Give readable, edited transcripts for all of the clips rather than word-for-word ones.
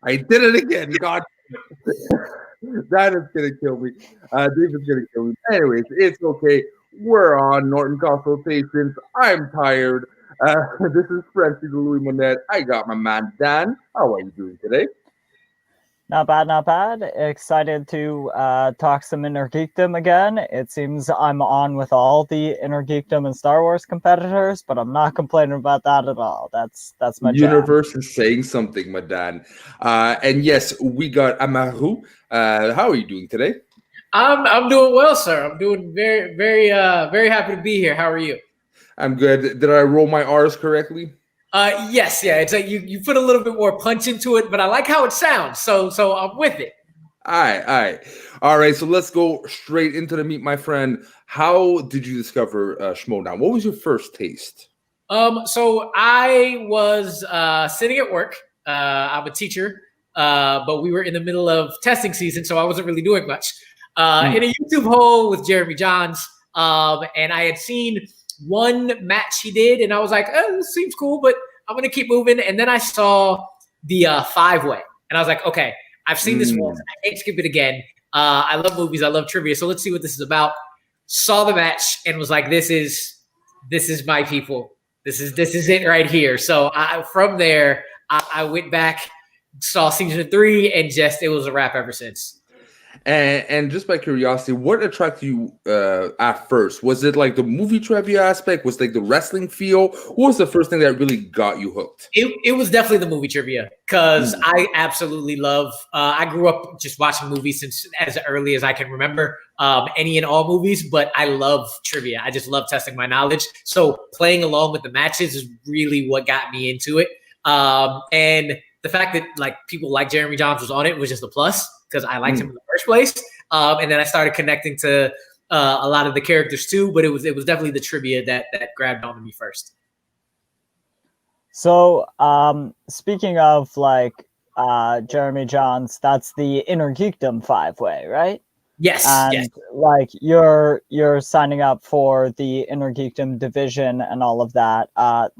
I did it again. God, that is gonna kill me. David's gonna kill me. Anyways, it's okay. We're on Norton Consultations. I'm tired. This is Francie the Louis Monette. I got my man Dan. How are you doing today? Not bad, not bad. Excited to talk some Inner Geekdom again. It seems I'm on with all the Inner Geekdom and Star Wars competitors, but I'm not complaining about that at all. That's my jam. Universe is saying something, my Dan. And yes, we got Amaru. How are you doing today? I'm doing well, sir. I'm doing very happy to be here. How are you? I'm good. Did I roll my R's correctly? Yes, yeah. It's like you put a little bit more punch into it, but I like how it sounds. So I'm with it. All right. So let's go straight into the meat, my friend. How did you discover Schmodown? What was your first taste? So I was sitting at work. I'm a teacher, but we were in the middle of testing season, so I wasn't really doing much. In a YouTube hole with Jeremy Johns, and I had seen one match he did, and I was like, oh, this seems cool, but I'm going to keep moving. And then I saw the 5-way, and I was like, okay, I've seen this once. I can't skip it again. I love movies. I love trivia. So let's see what this is about. Saw the match and was like, this is my people. This is it right here. So from there, I went back, saw season 3, and just it was a wrap ever since. And just by curiosity, what attracted you at first? Was it like the movie trivia aspect? Was it like the wrestling feel? What was the first thing that really got you hooked? It was definitely the movie trivia because I absolutely love. I grew up just watching movies since as early as I can remember, any and all movies. But I love trivia. I just love testing my knowledge. So playing along with the matches is really what got me into it. And the fact that like people like Jeremy Johns was on it was just a plus, because I liked him in the first place. And then I started connecting to a lot of the characters too, but it was definitely the trivia that grabbed onto me first. So speaking of like Jeremy Johns, that's the Inner Geekdom 5-way, right? Yes. And yes. like you're signing up for the Inner Geekdom division and all of that.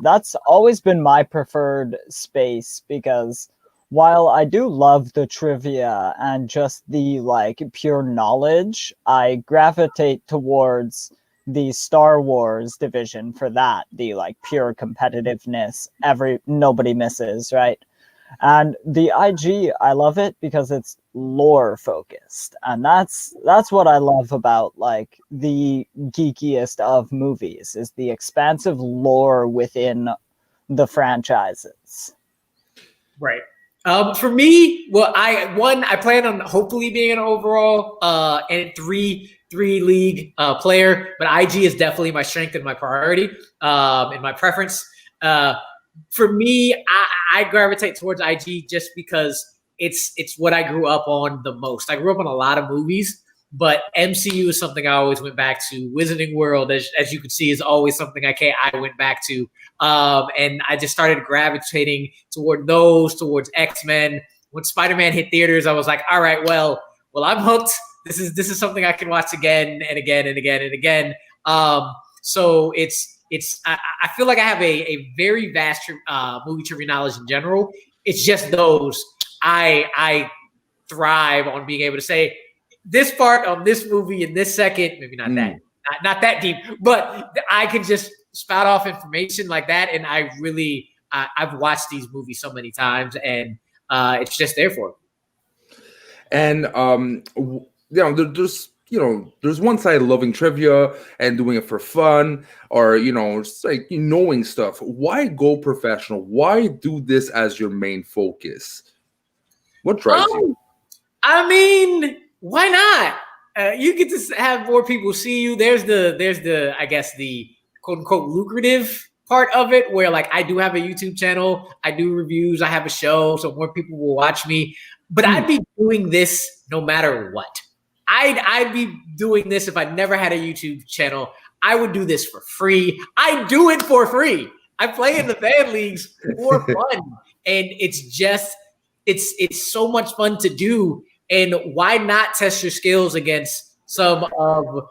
That's always been my preferred space, because while I do love the trivia and just the like pure knowledge, I gravitate towards the Star Wars division for that, the like pure competitiveness, nobody misses, right? And the IG, I love it because it's lore focused, and that's what I love about like the geekiest of movies, is the expansive lore within the franchises. Right. For me, well, I plan on hopefully being an overall and three league player, but IG is definitely my strength and my priority and my preference. For me, I gravitate towards IG just because it's what I grew up on the most. I grew up on a lot of movies, but MCU is something I always went back to. Wizarding World, as you can see, is always something I went back to. And I just started gravitating towards X-Men. When Spider-Man hit theaters, I was like, all right, well, I'm hooked. This is something I can watch again and again and again and again. So I feel like I have a very vast movie trivia knowledge in general. It's just those I thrive on being able to say this part on this movie in this second, maybe not not that deep, but I can just spout off information like that. And I've watched these movies so many times, and it's just there for me. And there's one side loving trivia and doing it for fun, or just like knowing stuff. Why go professional? Why do this as your main focus? What drives you? I mean, why not? You get to have more people see you. There's the I guess the quote unquote lucrative part of it, where like I do have a YouTube channel, I do reviews, I have a show, so more people will watch me. But I'd be doing this no matter what. I'd be doing this if I never had a YouTube channel. I would do this for free. I do it for free. I play in the fan leagues for fun, and it's so much fun to do. And why not test your skills against some of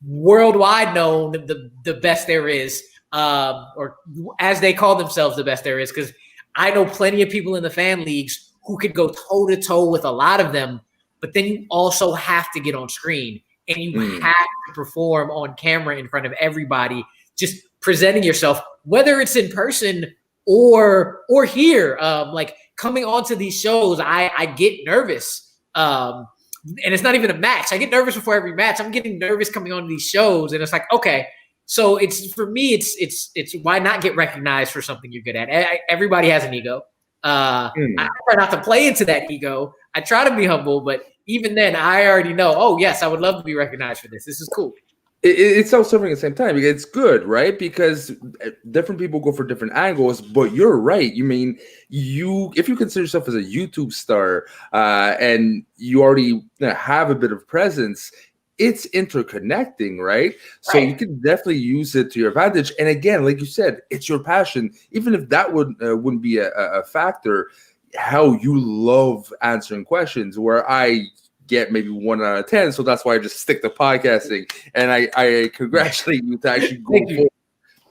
worldwide known the best there is, or as they call themselves, the best there is? Because I know plenty of people in the fan leagues who could go toe to toe with a lot of them, but then you also have to get on screen and you have to perform on camera in front of everybody, just presenting yourself, whether it's in person or here. Like coming onto these shows, I get nervous. And it's not even a match. I get nervous before every match. I'm getting nervous coming on these shows, and it's like, okay, so it's for me, it's why not get recognized for something you're good at? Everybody has an ego. I try not to play into that ego. I try to be humble, but even then, I already know, oh, yes, I would love to be recognized for this. This is cool. It's self-serving at the same time. It's good, right? Because different people go for different angles, but you're right. You mean, if you consider yourself as a YouTube star and you already have a bit of presence, it's interconnecting, right? So you can definitely use it to your advantage. And again, like you said, it's your passion. Even if that wouldn't be a factor, how you love answering questions, where I get maybe 1 out of 10, so that's why I just stick to podcasting. And I congratulate you to actually go forward.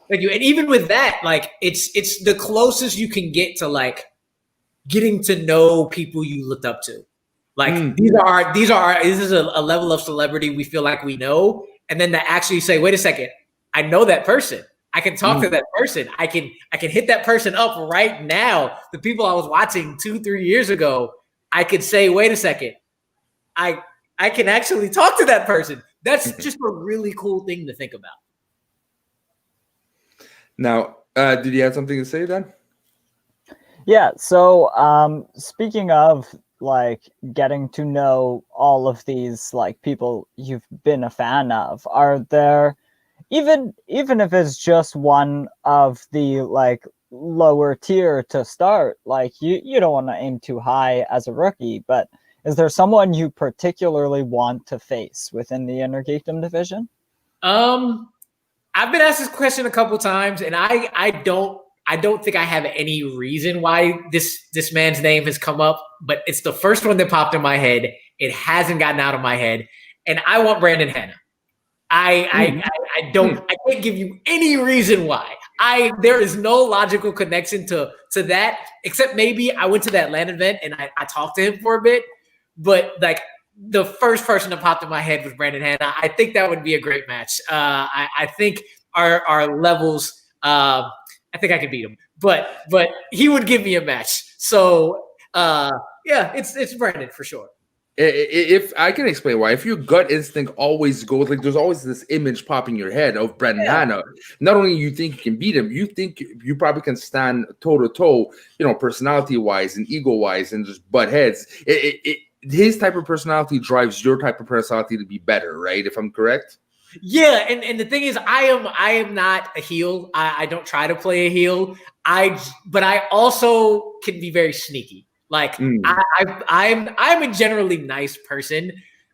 Thank you. And even with that, like it's the closest you can get to like getting to know people you looked up to. Like this is a level of celebrity we feel like we know, and then to actually say, wait a second, I know that person. I can talk to that person. I can hit that person up right now. The people I was watching 2-3 years ago, I could say, wait a second, I can actually talk to that person. That's just a really cool thing to think about. Now, did you have something to say then? Yeah. So speaking of like getting to know all of these like people you've been a fan of, are there, even if it's just one of the like lower tier to start, like you don't want to aim too high as a rookie, but is there someone you particularly want to face within the Inner Geekdom division? I've been asked this question a couple times, and I don't think I have any reason why this man's name has come up, but it's the first one that popped in my head. It hasn't gotten out of my head, and I want Brandon Hanna. I can't give you any reason why. There is no logical connection to that, except maybe I went to that LAN event and I talked to him for a bit. But like the first person that popped in my head was Brandon Hanna. I think that would be a great match. I think our levels. I think I could beat him, but he would give me a match. So it's Brandon for sure. If I can explain why, if your gut instinct always goes like, there's always this image popping in your head of Brandon Hanna. Not only you think you can beat him, you think you probably can stand toe to toe, personality wise and ego wise, and just butt heads. His type of personality drives your type of personality to be better, right? If I'm correct. Yeah, and the thing is, I am not a heel. I don't try to play a heel. But I also can be very sneaky. Like I'm a generally nice person,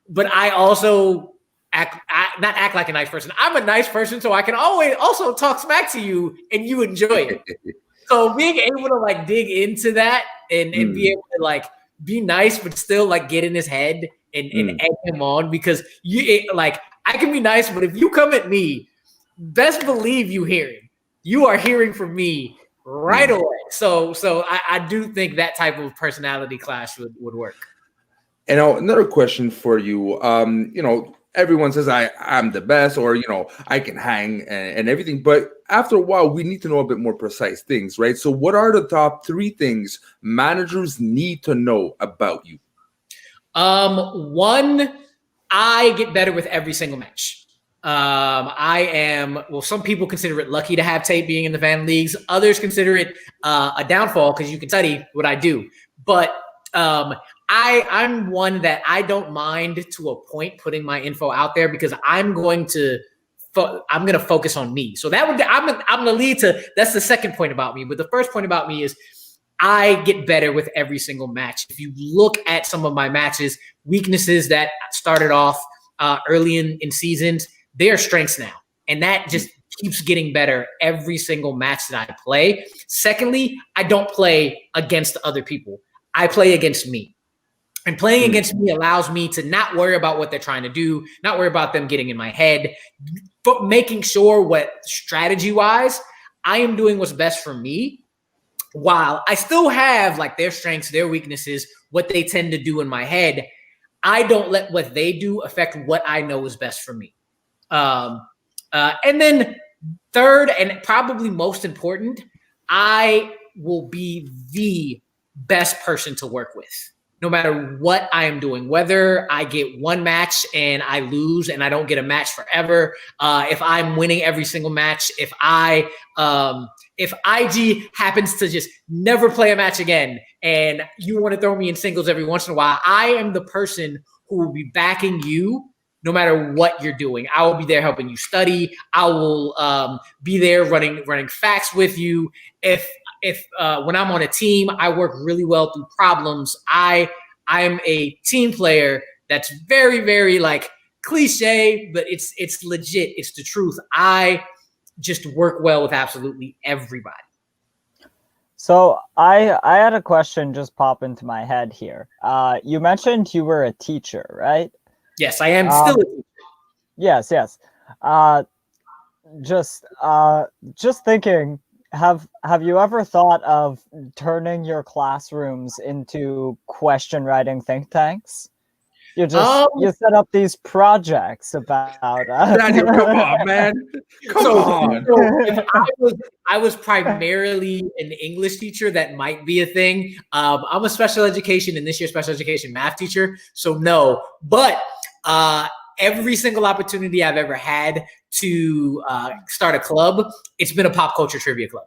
but I also not act like a nice person. I'm a nice person, so I can always also talk smack to you and you enjoy it. So being able to like dig into that and be able to like be nice, but still like get in his head and egg him on, because I can be nice, but if you come at me, best believe you are hearing from me right away. So I do think that type of personality clash would work. And another question for you, everyone says I'm the best, or I can hang and everything, but after a while we need to know a bit more precise things, right? So what are the top 3 things managers need to know about you? One, I get better with every single match. Some people consider it lucky to have tape being in the fan leagues. Others consider it a downfall because you can study what I do. But I'm one that I don't mind to a point putting my info out there, because I'm going to focus on me. So I'm going to lead to, that's the second point about me. But the first point about me is I get better with every single match. If you look at some of my matches, weaknesses that started off early in seasons, they are strengths now. And that just keeps getting better every single match that I play. Secondly, I don't play against other people. I play against me. And playing against me allows me to not worry about what they're trying to do, not worry about them getting in my head, but making sure what strategy-wise, I am doing what's best for me, while I still have like their strengths, their weaknesses, what they tend to do in my head, I don't let what they do affect what I know is best for me. And then third, and probably most important, I will be the best person to work with, no matter what I am doing, whether I get one match and I lose and I don't get a match forever. If I'm winning every single match, if IG happens to just never play a match again and you want to throw me in singles every once in a while, I am the person who will be backing you no matter what you're doing. I will be there helping you study. I will be there running facts with you. If when I'm on a team, I work really well through problems. I'm a team player that's very, very like cliche, but it's legit. It's the truth. I just work well with absolutely everybody. So I had a question just pop into my head here. You mentioned you were a teacher, right? Yes, I am still a teacher. Yes. Just thinking, have you ever thought of turning your classrooms into question writing think tanks? You set up these projects about Daniel, come on, man. Come on. If I was primarily an English teacher, that might be a thing. I'm a special education and this year special education math teacher, so no. But every single opportunity I've ever had to start a club, it's been a pop culture trivia club.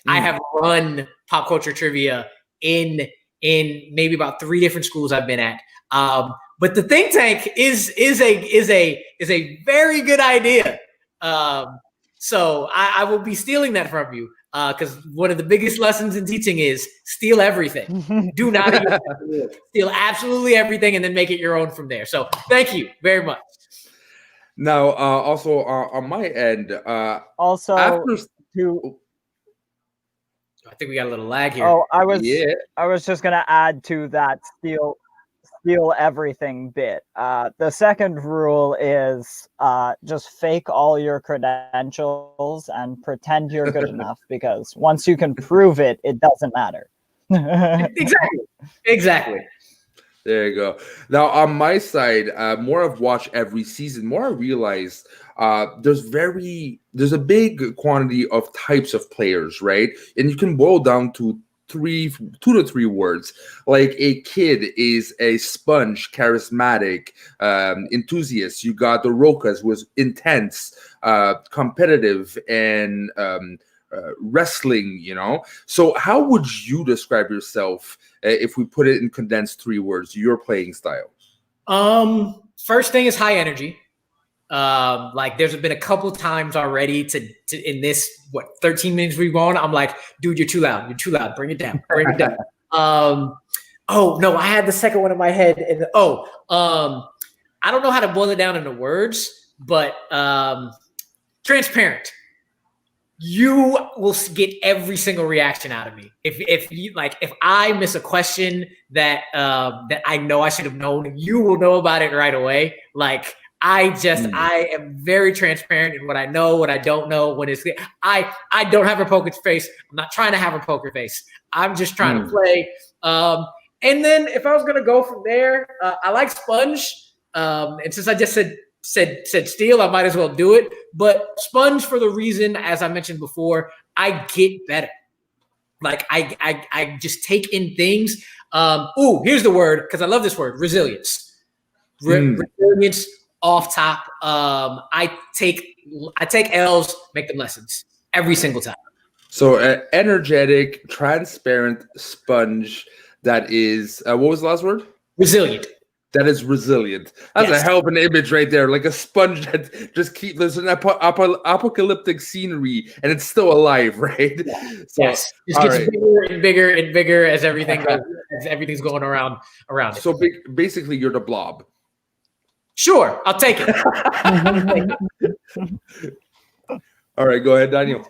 I have run pop culture trivia in maybe about 3 different schools I've been at. But the think tank is a very good idea. So I will be stealing that from you because one of the biggest lessons in teaching is steal everything. Do not steal absolutely everything and then make it your own from there. So thank you very much. Now, also on my end, also after I think we got a little lag here. Oh, I was just gonna add to that steal everything bit. The second rule is just fake all your credentials and pretend you're good enough, because once you can prove it, it doesn't matter. Exactly. There you go. Now, on my side, more I've watched every season, more I realized there's a big quantity of types of players, right? And you can boil down to 2 to 3 words. Like a kid is a sponge, charismatic, enthusiast. You got the Rokas, who was intense, competitive, and wrestling, So how would you describe yourself if we put it in condensed 3 words, your playing style? First thing is high energy. Like there's been a couple times already to in this 13 minutes we've gone, I'm like, dude, you're too loud, bring it down. Oh no, I had the second one in my head, and I don't know how to boil it down into words, but transparent. You will get every single reaction out of me. If I miss a question that I know I should have known, you will know about it right away. Like I am very transparent in what I know, what I don't know. When I don't have a poker face. I'm not trying to have a poker face. I'm just trying to play. And then if I was gonna go from there, I like sponge. And since I just said steal, I might as well do it. But sponge for the reason, as I mentioned before, I get better. Like I just take in things. Here's the word, because I love this word: resilience. Resilience off top. I take L's, make them lessons every single time. So energetic, transparent sponge that is what was the last word? Resilient. That is resilient. That's a hell of an image right there, like a sponge that just keeps there's an apocalyptic scenery and it's still alive, right? So, yes, it gets bigger and bigger and bigger as everything goes, as everything's going around it. So basically, you're the blob. Sure, I'll take it. All right, go ahead, Daniel.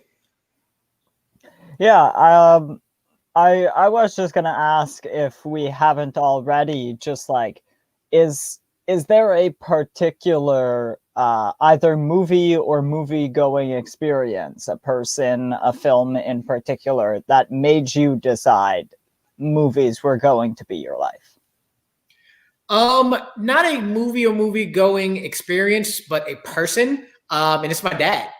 Yeah, I was just gonna ask if we haven't already, just like, is there a particular either movie or movie-going experience, a person, a film in particular, that made you decide movies were going to be your life? Not a movie or movie going experience, but a person. And it's my dad.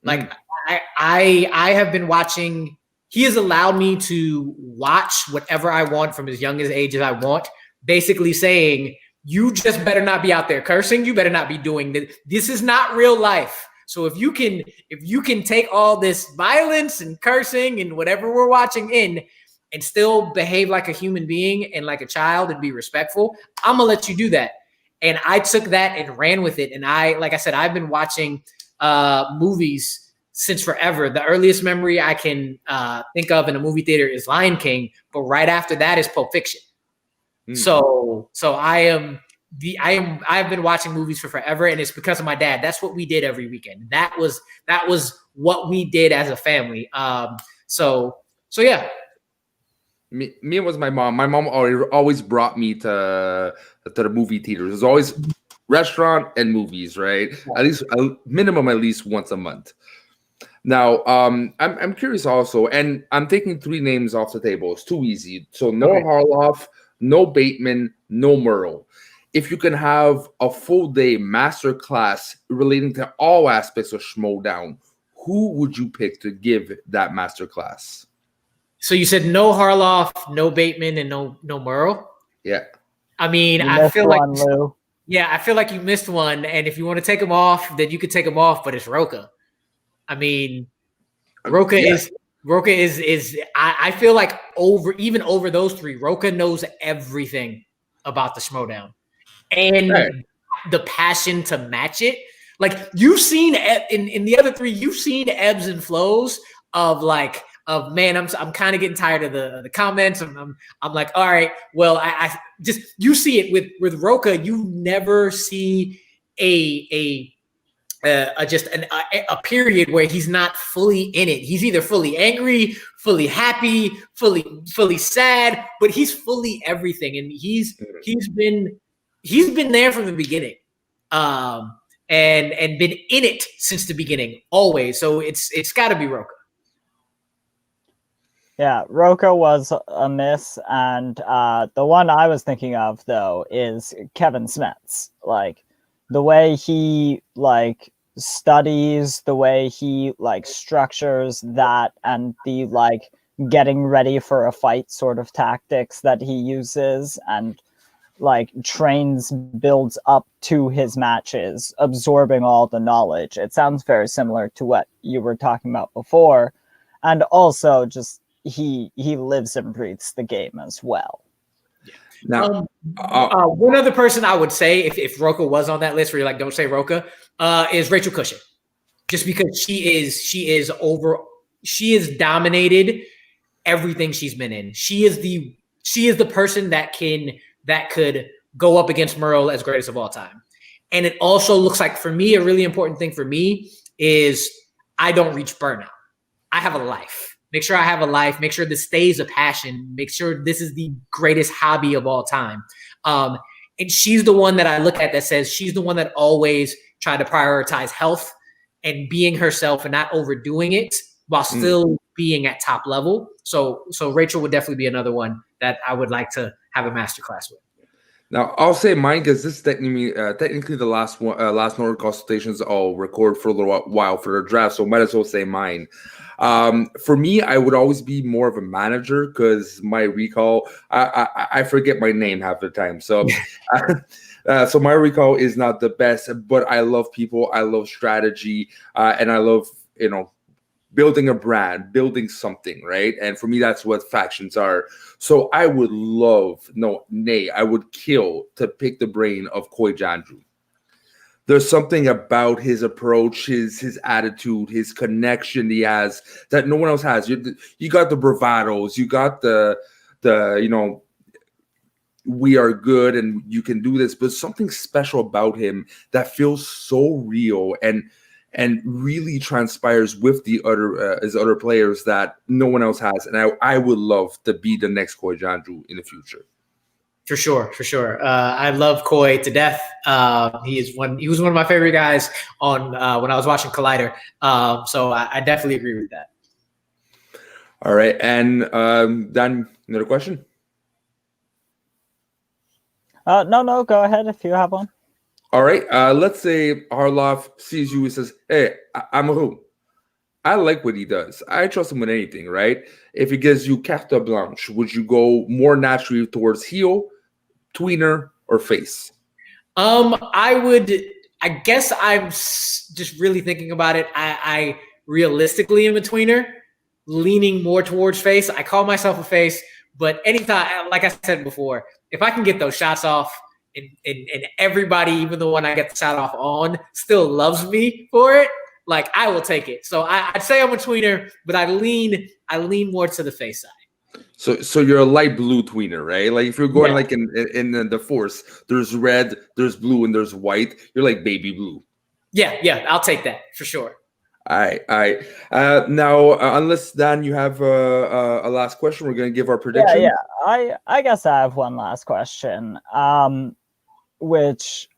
Like I have been watching. He has allowed me to watch whatever I want from as young as age as I want. Basically saying, you just better not be out there cursing. You better not be doing this. This is not real life. So if you can take all this violence and cursing and whatever we're watching in and still behave like a human being and like a child and be respectful, I'm gonna let you do that. And I took that and ran with it. And like I said, I've been watching movies since forever. The earliest memory I can think of in a movie theater is Lion King, but right after that is Pulp Fiction. So I've been watching movies for forever, and it's because of my dad. That's what we did every weekend. That was what we did as a family. So yeah. Me was my mom. My mom always brought me to the movie theaters. It was always restaurant and movies, right? At least minimum at least once a month. Now, I'm curious also, and I'm taking 3 names off the table. It's too easy. So no Harloff, no Bateman, no Merle. If you can have a full day master class relating to all aspects of Schmodown, who would you pick to give that master class? So you said no Harloff, no Bateman, and no Merle? Yeah. I mean, I feel like you missed one. And if you want to take them off, then you could take them off, but it's Rocha. I mean, Rocha is I feel like over those 3, Rocha knows everything about the Schmodown. And the passion to match it. Like you've seen in the other 3, you've seen ebbs and flows of man, I'm kind of getting tired of the comments. I'm like, all right, well, I just, you see it with Rocha. You never see a period where he's not fully in it. He's either fully angry, fully happy, fully sad, but he's fully everything. And he's been there from the beginning. And been in it since the beginning, always. So it's got to be Rocha. Yeah, Rocha was a miss, and the one I was thinking of though is Kevin Smets. Like the way he studies, the way he structures that, and the getting ready for a fight sort of tactics that he uses, and builds up to his matches, absorbing all the knowledge. It sounds very similar to what you were talking about before, and also just he lives and breathes the game as well. Now, one other person I would say, if Rocha was on that list where you're like, don't say Rocha, is Rachel Cushing, just because she has dominated everything she's been in. She is the person that could go up against Merle as greatest of all time. And it also looks like, for me, a really important thing for me is I don't reach burnout. I have a life. Make sure I have a life. Make sure this stays a passion. Make sure this is the greatest hobby of all time. And she's the one that I look at that says she's the one that always tried to prioritize health and being herself and not overdoing it while still being at top level. So Rachel would definitely be another one that I would like to have a masterclass with. Now, I'll say mine because this is technically the last one. Last Nordic Consultations I'll record for a little while for the draft, so might as well say mine. For me, I would always be more of a manager because my recall, I forget my name half the time. So, so my recall is not the best, but I love people, I love strategy, and I love building a brand, building something, right? And for me, that's what factions are. So I would I would kill to pick the brain of Koi Jandru. There's something about his approach, his attitude, his connection he has that no one else has. You got the bravados, you got the we are good and you can do this, but something special about him that feels so real and really transpires with the other players that no one else has. And I would love to be the next Koi Jandru in the future. For sure, for sure. I love Koi to death. He was one of my favorite guys on when I was watching Collider. So I definitely agree with that. All right, and Dan, another question? No, go ahead if you have one. All right, let's say Harloff sees you and says, "Hey, Amaru, I like what he does. I trust him with anything, right? If he gives you carte blanche, would you go more naturally towards heel, tweener, or face?" I guess I'm just really thinking about it. I realistically am a tweener, leaning more towards face. I call myself a face, but anytime, like I said before, if I can get those shots off and everybody, even the one I get the shot off on, still loves me for it, like I will take it. So I'd say I'm a tweener, but I lean more to the face side. So you're a light blue tweener, right? Like if you're going like in the Force, there's red, there's blue, and there's white. You're like baby blue. Yeah, I'll take that for sure. All right. Now, unless Dan, you have a last question, we're gonna give our prediction. Yeah. I guess I have one last question. Which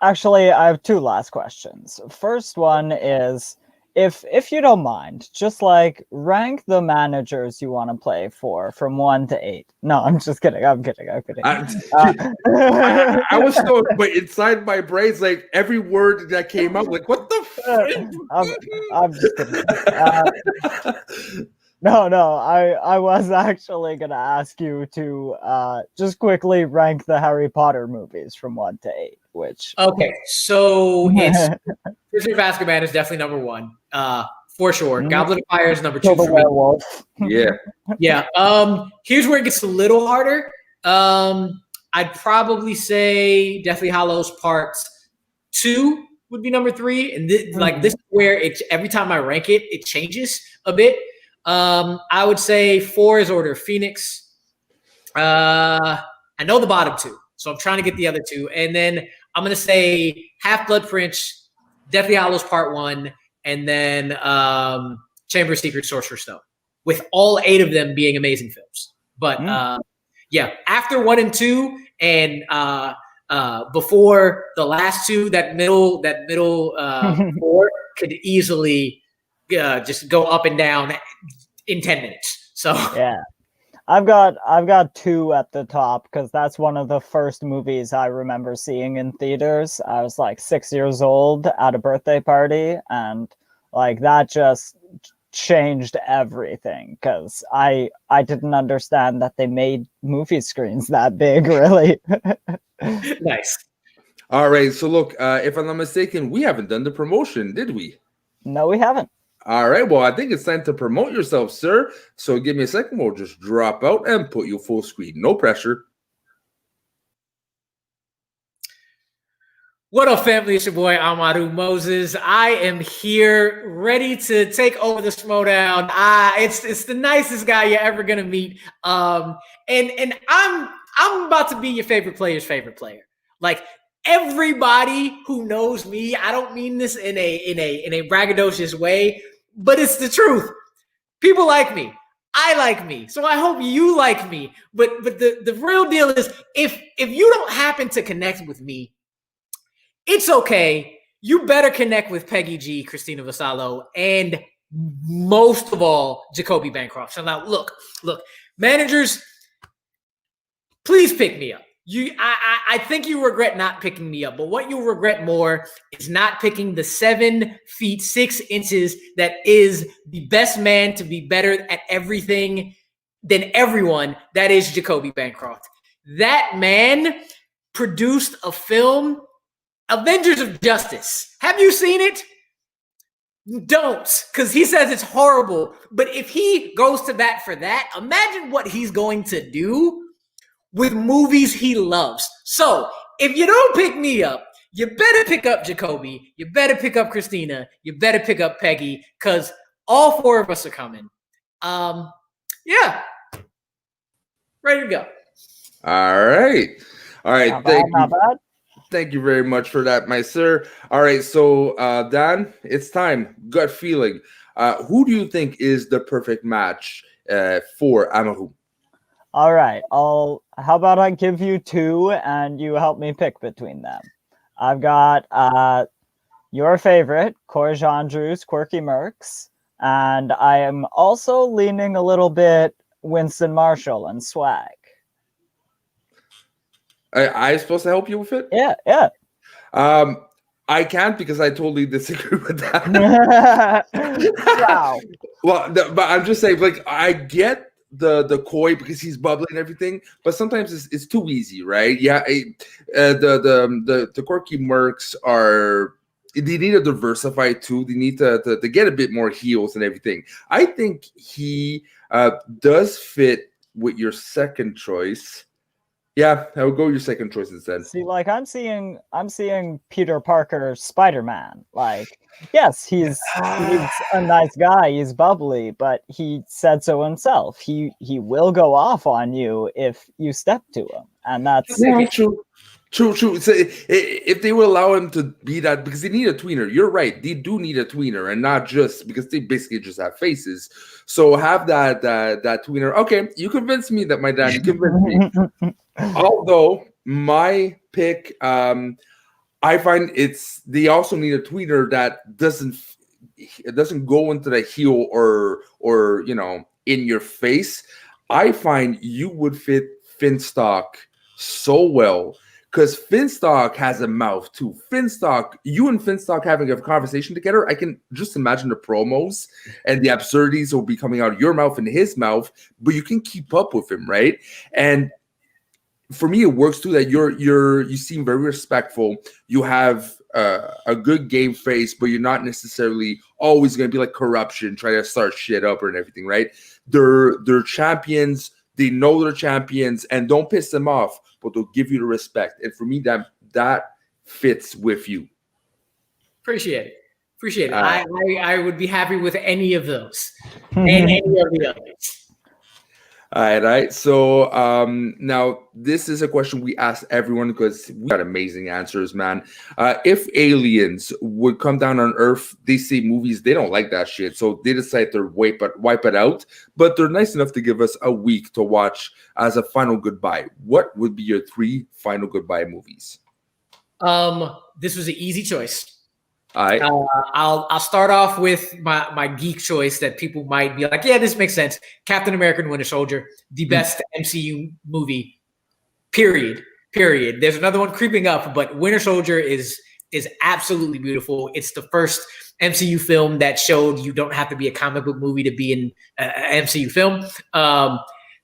actually I have two last questions. First one is, if you don't mind, just like rank the managers you want to play for from 1 to 8. No, I'm just kidding. I'm kidding. I was so, but inside my brain's like every word that came out, like what the? I'm just kidding. No, I was actually gonna ask you to just quickly rank the Harry Potter movies from 1 to 8. Which so it's Prisoner of Azkaban is definitely number 1, for sure. Goblet of Fire is number 2 for me. Yeah. Here's where it gets a little harder. I'd probably say Deathly Hallows Part 2 would be number 3, and this is where every time I rank it, it changes a bit. I would say 4 is Order of Phoenix. I know the bottom 2, so I'm trying to get the other 2, and then I'm gonna say Half-Blood Prince, Deathly Hallows Part 1, and then Chamber of Secrets, Sorcerer's Stone, with all 8 of them being amazing films. But after 1 and 2, and before the last 2, that middle 4 could easily just go up and down in 10 minutes. So yeah. I've got 2 at the top because that's one of the first movies I remember seeing in theaters. I was like 6 years old at a birthday party, and like that just changed everything because I didn't understand that they made movie screens that big, really. Nice. All right, so look, if I'm not mistaken, we haven't done the promotion, did we? No, we haven't. All right, well, I think it's time to promote yourself, sir. So give me a second. We'll just drop out and put you full screen. No pressure. What up, family? It's your boy, Amaru Moses. I am here ready to take over the Schmodown. It's the nicest guy you're ever going to meet. And I'm about to be your favorite player's favorite player. Like, everybody who knows me, I don't mean this in a braggadocious way, but it's the truth. People like me. I like me. So I hope you like me. But the real deal is if you don't happen to connect with me, it's okay. You better connect with Peggy G, Christina Vasallo, and most of all, Jacoby Bancroft. So now look, managers, please pick me up. I think you regret not picking me up, but what you'll regret more is not picking the 7 feet 6 inches that is the best man to be better at everything than everyone. That is Jacoby Bancroft. That man produced a film, Avengers of Justice. Have you seen it? Don't, because he says it's horrible. But if he goes to bat for that, imagine what he's going to do with movies he loves. So if you don't pick me up, you better pick up Jacoby. You better pick up Christina. You better pick up Peggy, because all 4 of us are coming. Yeah. Ready to go. All right. Not bad. Thank you very much for that, my sir. All right, so Dan, it's time. Gut feeling. Who do you think is the perfect match for Amaru? All right. How about I give you two and you help me pick between them? I've got your favorite, Corey Andrews, Quirky Mercs, and I am also leaning a little bit Winston Marshall and Swag. I supposed to help you with it? Yeah. I can't because I totally disagree with that. Wow. Well, but I'm just saying, like, I get the Koi because he's bubbly and everything, but sometimes it's too easy, right? Yeah, the quirky mercs they need to diversify too. They need to get a bit more heels and everything. I think he does fit with your second choice. Yeah, I would go your second choice instead. See, like I'm seeing Peter Parker Spider-Man. Like, yes, he's a nice guy, he's bubbly, but he said so himself. He will go off on you if you step to him. And that's true. So if they would allow him to be that, because they need a tweener. You're right. They do need a tweener, and not just because they basically just have faces. So have that tweener. Okay, you convinced me that my dad. You convinced me. Although my pick, I find they also need a tweener that doesn't go into the heel or in your face. I find you would fit Finstock so well. Because Finstock has a mouth too. You and Finstock having a conversation together, I can just imagine the promos and the absurdities will be coming out of your mouth and his mouth, but you can keep up with him, right? And for me, it works too that you seem very respectful. You have a good game face, but you're not necessarily always going to be like corruption, try to start shit up and everything, right? They're champions. They know they're champions, and don't piss them off, but they'll give you the respect. And for me, that fits with you. Appreciate it. I would be happy with any of those and any of the others. All right. So now this is a question we ask everyone because we got amazing answers, man. If aliens would come down on Earth, they see movies, they don't like that shit. So they decide to wipe it out. But they're nice enough to give us a week to watch as a final goodbye. What would be your 3 final goodbye movies? This was an easy choice. All right. I'll start off with my geek choice that people might be like, yeah, this makes sense. Captain America and Winter Soldier, the best MCU movie, period. There's another one creeping up, but Winter Soldier is absolutely beautiful. It's the first MCU film that showed you don't have to be a comic book movie to be in an MCU film.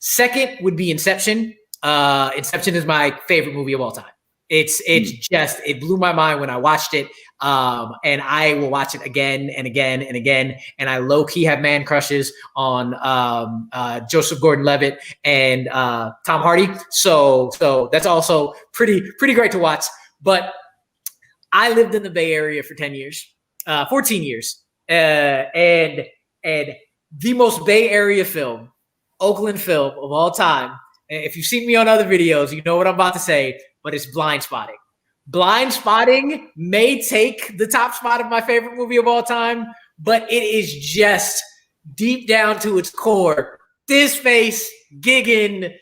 Second would be Inception. Inception is my favorite movie of all time. It blew my mind when I watched it. And I will watch it again and again and again. And I low key have man crushes on Joseph Gordon-Levitt and Tom Hardy. So that's also pretty great to watch. But I lived in the Bay Area for 14 years. And the most Bay Area film, Oakland film of all time. If you've seen me on other videos, you know what I'm about to say, but it's Blind Spotting. Blind Spotting may take the top spot of my favorite movie of all time, but it is just deep down to its core. This face, gigging,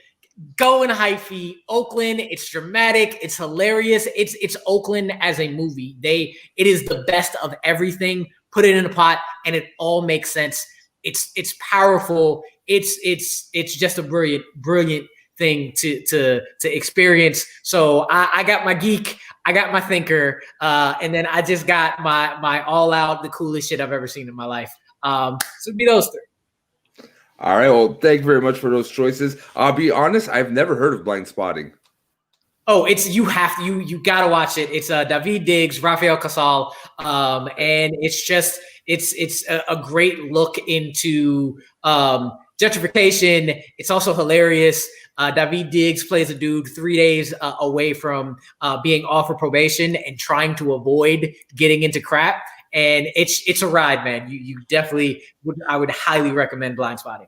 going hyphy, Oakland. It's dramatic. It's hilarious. It's Oakland as a movie. It is the best of everything. Put it in a pot, and it all makes sense. It's powerful. It's just a brilliant thing to experience. So I got my geek, I got my thinker, and then I just got my all out the coolest shit I've ever seen in my life. So it'd be those 3. All right. Well, thank you very much for those choices. I'll be honest, I've never heard of Blind Spotting. Oh, you gotta watch it. It's David Diggs, Rafael Casal, and it's a great look into gentrification. It's also hilarious. David Diggs plays a dude 3 days away from being off of probation and trying to avoid getting into crap. And it's a ride, man. You definitely I would highly recommend Blind Spotting.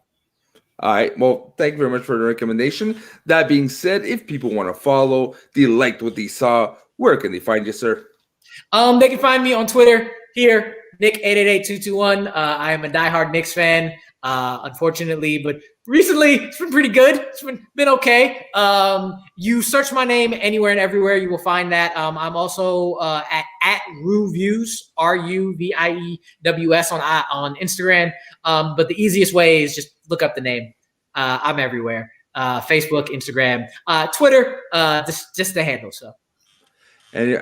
All right. Well, thank you very much for the recommendation. That being said, if people want to follow, they liked what they saw, where can they find you, sir? They can find me on Twitter here, Nick888-221. I am a diehard Knicks fan. unfortunately, but recently it's been pretty good. It's been okay. You search my name anywhere and everywhere, you will find that. I'm also at Ruviews, RUVIEWS on Instagram. But the easiest way is just look up the name. I'm everywhere. Facebook, Instagram, Twitter, just the handle. So, And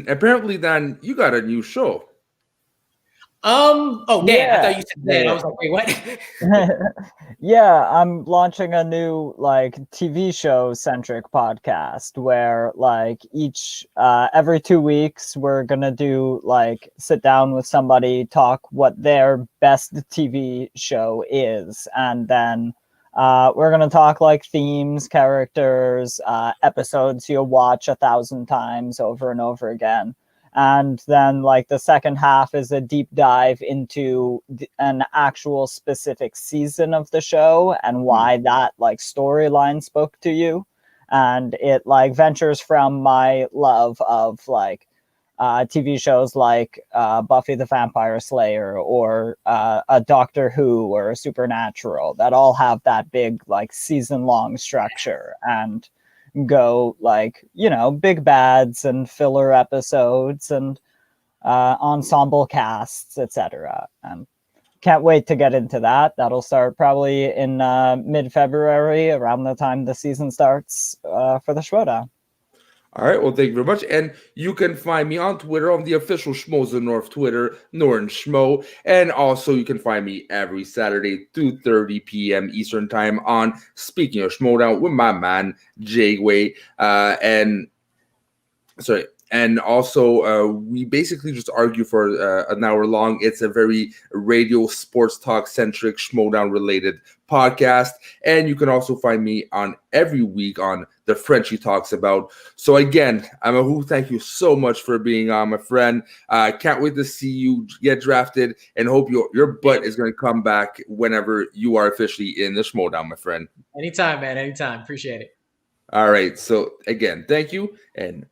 apparently, then you got a new show. Oh, Dan, Yeah. I thought you said Dan. I was like, wait, what? Yeah, I'm launching a new like TV show centric podcast where like every 2 weeks we're gonna do like sit down with somebody, talk what their best TV show is, and then we're gonna talk like themes, characters, episodes you'll watch 1,000 times over and over again. And then like the second half is a deep dive into an actual specific season of the show and why that like storyline spoke to you. And it like ventures from my love of like TV shows like Buffy the Vampire Slayer or a Doctor Who or a Supernatural that all have that big like season-long structure and go like, you know, big bads and filler episodes and ensemble casts, etc. And can't wait to get into that. That'll start probably in mid-February, around the time the season starts for the Schmoedown. All right, well, thank you very much. And you can find me on Twitter on the official Schmoes of North Twitter, Norton Schmo. And also you can find me every Saturday 2:30 p.m. Eastern Time on Speaking of Schmoedown with my man, Jagway. And also, we basically just argue for an hour long. It's a very radio sports talk centric Schmoedown related podcast. And you can also find me on every week on the Frenchie Talks About. So again, Amaru, thank you so much for being on, my friend. Can't wait to see you get drafted and hope your butt is going to come back whenever you are officially in the Schmoedown, my friend. Anytime, man. Anytime. Appreciate it. All right. So again, thank you and